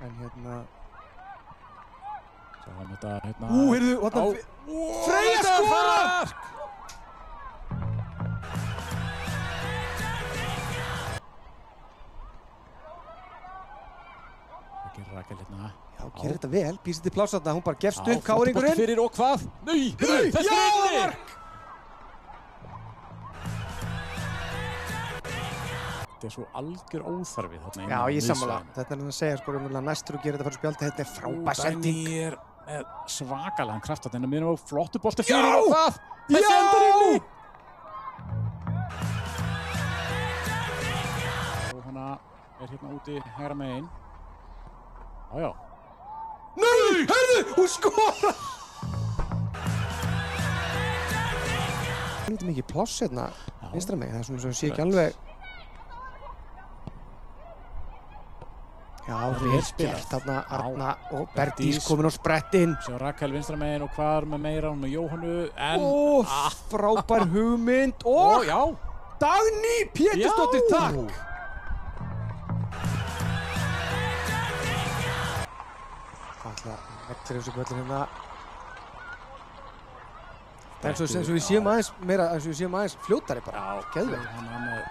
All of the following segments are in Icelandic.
En hérna... Sjáum þetta hérna... heyrðu, þarna... Freyja skorar! Það gerir Rakel hérna. Já, gerir þetta vel, býr sér til pláss þarna, hún bara gefst upp káringurinn. Bolti fyrir og hvað? Nei, þessi reyndi! Þetta er svo algjör óþarfið þarna. Já, ég sammála. Þetta er að segja, sko, næstur og gera þetta fyrir spjaldi, þetta er frábær sending. Dagný er með svakalega kraft þarna, en við erum á flottu bolti fyrir og hvað? Þessi endur inni! Og hana er hérna úti hægra megin. Já. Nei, heyrðu, hún skorar! Það er lítið mikið pláss hérna, vinstra megin, það er svona sem sé ekki alveg... Já, vel gert þarna, Arna og Berdís komin á sprettinn. Sjá Rakel vinstra megin og hvað er með meira, hún með Jóhannu, en... Frábær hugmynd og... Já! Dagný Pétursdóttir, takk! Það ætla vellir þessu böllin hérna. En svo við séum aðeins fljótari bara. Geðveikt. Hann er með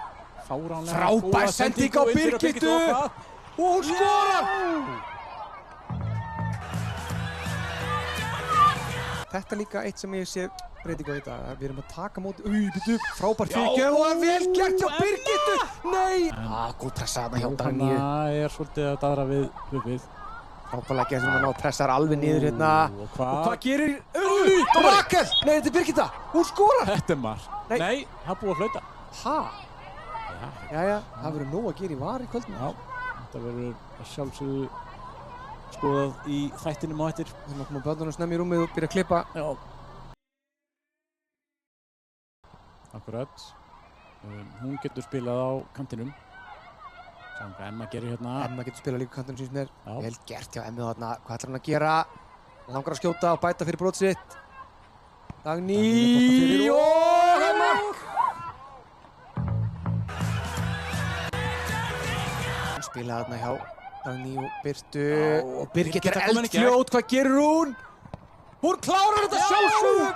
fáránlega... Frábær sending á Birgittu! Og hún skorar! Þetta er líka eitt sem ég sé breytingu á þetta. Við erum að taka móti... Býttu, frábært fyrirgjöf og vel gert hjá Birgittu! Nei! Góð pressa þarna hjá Dagníu. Það er svolítið að daðra við. Frábærlega gert sem að ná pressar alveg niður hérna. Og hvað gerir... Rakel! Nei, þetta er Birgitta! Hún skorar! Þetta er mark. Nei, það er búið að flauta. Jæja, það verður nóg að gera í VAR í kvöldinu. Þetta verður að sjálfsögðu skoðað í þættinum á eftir. Þannig að koma börnunum snemmi í rúmið og byrja að klippa. Já. Akkurat. Hún getur spilað á kantinum. Sjáum hvað Emma gerir hérna. Emma getur spilað líka á kantinum síns mér. Já. Vel gert hjá Emmi þarna. Hvað ætlar hann að gera? Langar að skjóta og bæta fyrir brot sitt. Dagný og Emma! Spilaði þarna hjá Dagný og Birtu og Birgitta er eldfljót, hvað gerir hún? Hún klárar þetta sjálfsögðu!